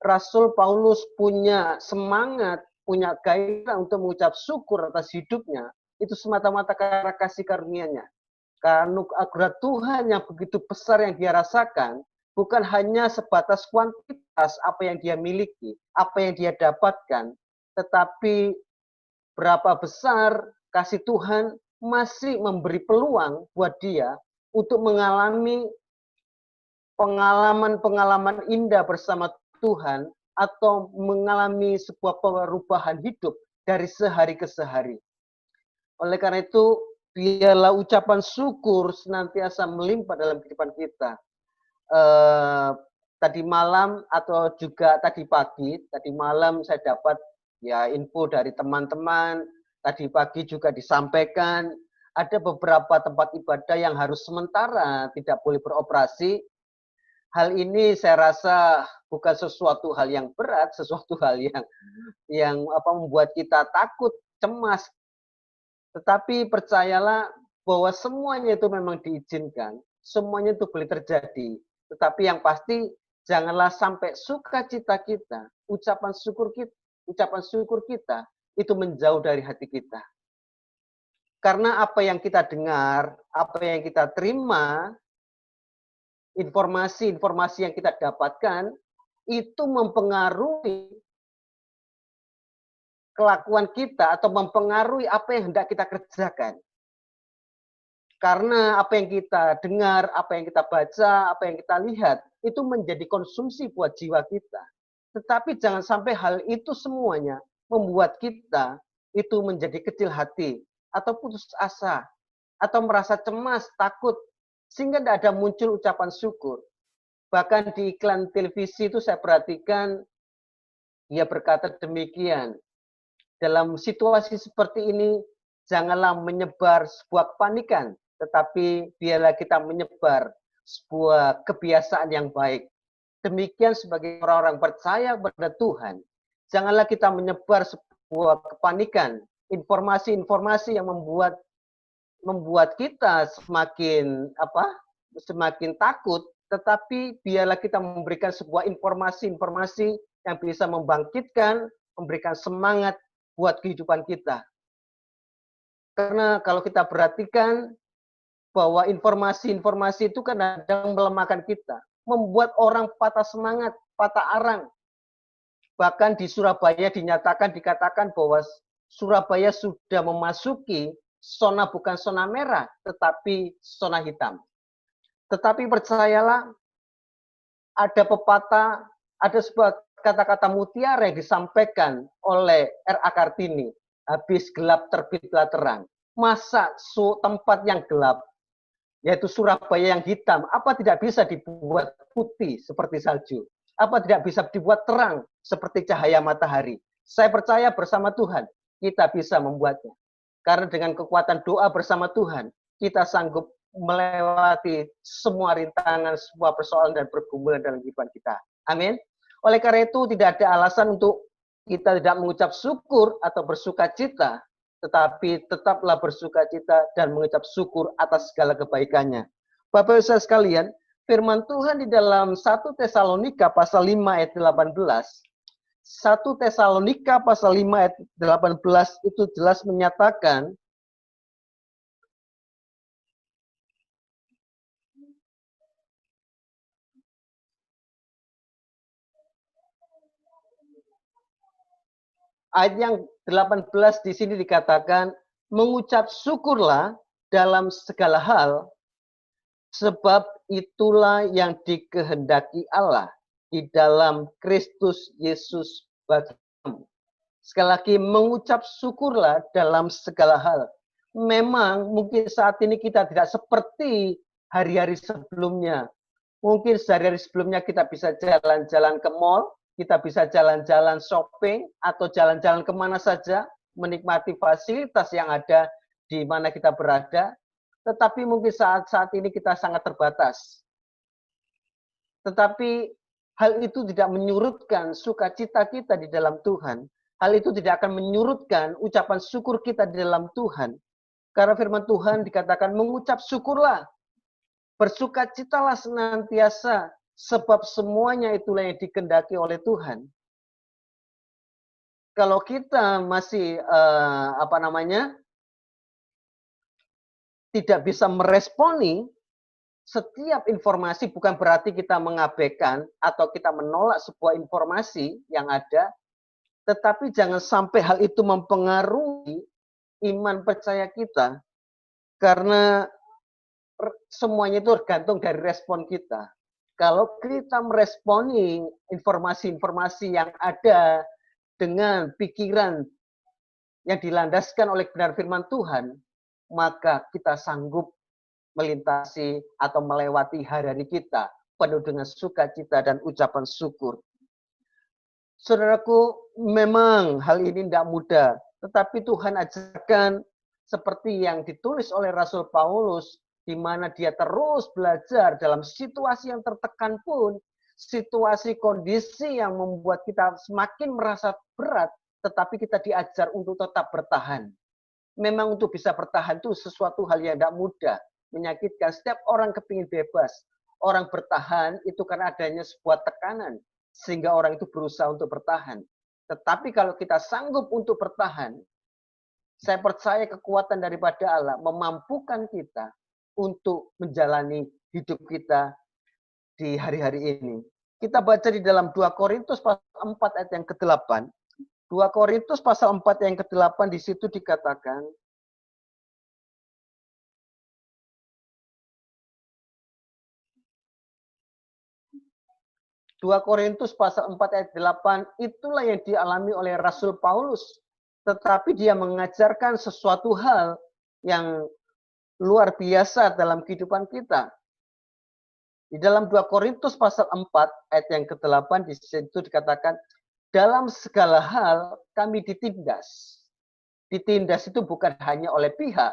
Rasul Paulus punya semangat, punya gairah untuk mengucap syukur atas hidupnya, itu semata-mata karena kasih karunia-Nya. Karena anugerah Tuhan yang begitu besar yang dia rasakan, bukan hanya sebatas kuantitas apa yang dia miliki, apa yang dia dapatkan, tetapi berapa besar kasih Tuhan masih memberi peluang buat dia untuk mengalami pengalaman-pengalaman indah bersama Tuhan atau mengalami sebuah perubahan hidup dari sehari ke sehari. Oleh karena itu, biarlah ucapan syukur senantiasa melimpah dalam kehidupan kita. Tadi malam atau juga tadi pagi, tadi malam saya dapat ya info dari teman-teman, tadi pagi juga disampaikan ada beberapa tempat ibadah yang harus sementara tidak boleh beroperasi. Hal ini saya rasa bukan sesuatu hal yang berat, sesuatu hal yang membuat kita takut, cemas. Tetapi percayalah bahwa semuanya itu memang diizinkan, semuanya itu boleh terjadi. Tetapi yang pasti janganlah sampai sukacita kita, ucapan syukur kita itu menjauh dari hati kita. Karena apa yang kita dengar, apa yang kita terima, informasi-informasi yang kita dapatkan itu mempengaruhi kelakuan kita atau mempengaruhi apa yang hendak kita kerjakan. Karena apa yang kita dengar, apa yang kita baca, apa yang kita lihat, itu menjadi konsumsi buat jiwa kita. Tetapi jangan sampai hal itu semuanya membuat kita itu menjadi kecil hati, atau putus asa, atau merasa cemas, takut, sehingga tidak ada muncul ucapan syukur. Bahkan di iklan televisi itu saya perhatikan, dia berkata demikian, dalam situasi seperti ini, janganlah menyebar sebuah kepanikan, tetapi biarlah kita menyebar sebuah kebiasaan yang baik. Demikian sebagai orang-orang percaya kepada Tuhan, janganlah kita menyebar sebuah kepanikan, informasi-informasi yang membuat kita semakin takut, tetapi biarlah kita memberikan sebuah informasi-informasi yang bisa membangkitkan, memberikan semangat buat kehidupan kita. Karena kalau kita perhatikan bahwa informasi-informasi itu kadang melemahkan kita, membuat orang patah semangat, patah arang. Bahkan di Surabaya dikatakan bahwa Surabaya sudah memasuki zona bukan zona merah, tetapi zona hitam. Tetapi percayalah, ada pepatah, ada sebuah kata-kata mutiara yang disampaikan oleh R.A. Kartini. Habis gelap terbitlah terang. Masa tempat yang gelap, yaitu Surabaya yang hitam, apa tidak bisa dibuat putih seperti salju? Apa tidak bisa dibuat terang seperti cahaya matahari? Saya percaya bersama Tuhan, kita bisa membuatnya. Karena dengan kekuatan doa bersama Tuhan, kita sanggup melewati semua rintangan, semua persoalan dan pergumulan dalam kehidupan kita. Amin. Oleh karena itu, tidak ada alasan untuk kita tidak mengucap syukur atau bersuka cita, tetapi tetaplah bersuka cita dan mengucap syukur atas segala kebaikannya. Bapak Ibu sekalian, firman Tuhan di dalam 1 Tesalonika pasal 5 ayat 18, 1 Tesalonika pasal 5 ayat 18 itu jelas menyatakan, ayat yang 18 di sini dikatakan, mengucap syukurlah dalam segala hal, sebab itulah yang dikehendaki Allah di dalam Kristus Yesus bagimu. Sekali lagi, mengucap syukurlah dalam segala hal. Memang mungkin saat ini kita tidak seperti hari-hari sebelumnya. Mungkin sehari-hari sebelumnya kita bisa jalan-jalan ke mall, kita bisa jalan-jalan shopping, atau jalan-jalan kemana saja, menikmati fasilitas yang ada di mana kita berada. Tetapi mungkin saat ini kita sangat terbatas. Tetapi hal itu tidak menyurutkan sukacita kita di dalam Tuhan. Hal itu tidak akan menyurutkan ucapan syukur kita di dalam Tuhan. Karena firman Tuhan dikatakan mengucap syukurlah. Bersukacitalah senantiasa Sebab semuanya itulah yang dikehendaki oleh Tuhan. Kalau kita masih tidak bisa meresponi setiap informasi, bukan berarti kita mengabaikan atau kita menolak sebuah informasi yang ada, tetapi jangan sampai hal itu mempengaruhi iman percaya kita, karena semuanya itu tergantung dari respon kita. Kalau kita meresponi informasi-informasi yang ada dengan pikiran yang dilandaskan oleh benar firman Tuhan, maka kita sanggup melintasi atau melewati hari-hari kita penuh dengan sukacita dan ucapan syukur. Saudaraku, memang hal ini tidak mudah, tetapi Tuhan ajarkan seperti yang ditulis oleh Rasul Paulus, di mana dia terus belajar dalam situasi yang tertekan pun, situasi kondisi yang membuat kita semakin merasa berat, tetapi kita diajar untuk tetap bertahan. Memang untuk bisa bertahan itu sesuatu hal yang tidak mudah, menyakitkan. Setiap orang kepingin bebas. Orang bertahan itu karena adanya sebuah tekanan, sehingga orang itu berusaha untuk bertahan. Tetapi kalau kita sanggup untuk bertahan, saya percaya kekuatan daripada Allah memampukan kita untuk menjalani hidup kita di hari-hari ini. Kita baca di dalam 2 Korintus pasal 4 ayat yang ke-8. 2 Korintus pasal 4 yang ke-8 di situ dikatakan, Dua Korintus pasal 4 ayat 8, itulah yang dialami oleh Rasul Paulus. Tetapi dia mengajarkan sesuatu hal yang luar biasa dalam kehidupan kita. Di dalam 2 Korintus pasal 4 ayat yang ke-8 di situ dikatakan, dalam segala hal kami ditindas. Ditindas itu bukan hanya oleh pihak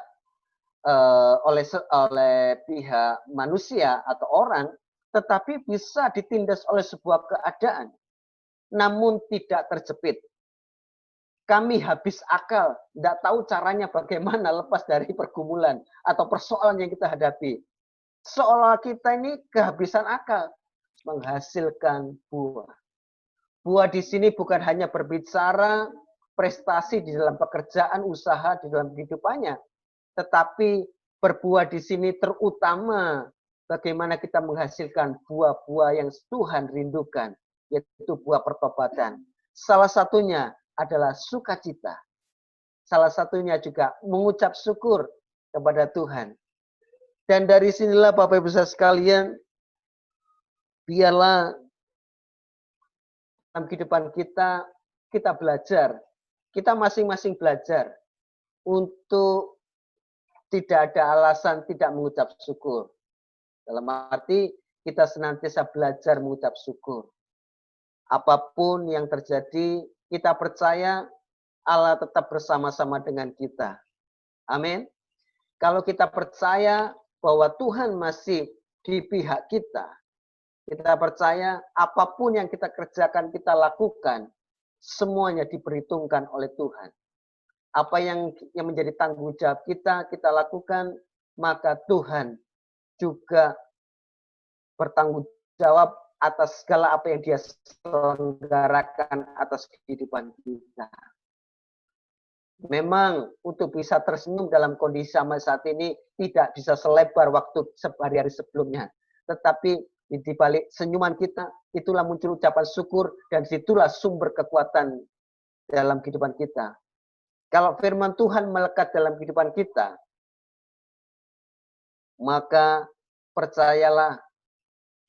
pihak manusia atau orang, tetapi bisa ditindas oleh sebuah keadaan, namun tidak terjepit. Kami habis akal, tidak tahu caranya bagaimana lepas dari pergumulan atau persoalan yang kita hadapi. Seolah kita ini kehabisan akal, menghasilkan buah. Buah di sini bukan hanya berbicara prestasi di dalam pekerjaan, usaha, di dalam kehidupannya, tetapi berbuah di sini terutama bagaimana kita menghasilkan buah-buah yang Tuhan rindukan, yaitu buah pertobatan. Salah satunya adalah sukacita. Salah satunya juga mengucap syukur kepada Tuhan. Dan dari sinilah Bapak Ibu sekalian, biarlah dalam kehidupan kita, kita belajar, kita masing-masing belajar untuk tidak ada alasan tidak mengucap syukur. Dalam arti kita senantiasa belajar mengucap syukur. Apapun yang terjadi, kita percaya Allah tetap bersama-sama dengan kita. Amin. Kalau kita percaya bahwa Tuhan masih di pihak kita, kita percaya apapun yang kita kerjakan, kita lakukan, semuanya diperhitungkan oleh Tuhan. Apa yang menjadi tanggung jawab kita, kita lakukan, maka Tuhan juga bertanggung jawab atas segala apa yang dia selenggarakan atas kehidupan kita. Memang untuk bisa tersenyum dalam kondisi sama saat ini tidak bisa selebar waktu hari-hari sebelumnya. Tetapi di balik senyuman kita, itulah muncul ucapan syukur dan situlah sumber kekuatan dalam kehidupan kita. Kalau firman Tuhan melekat dalam kehidupan kita, maka percayalah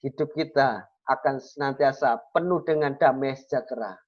hidup kita akan senantiasa penuh dengan damai sejahtera.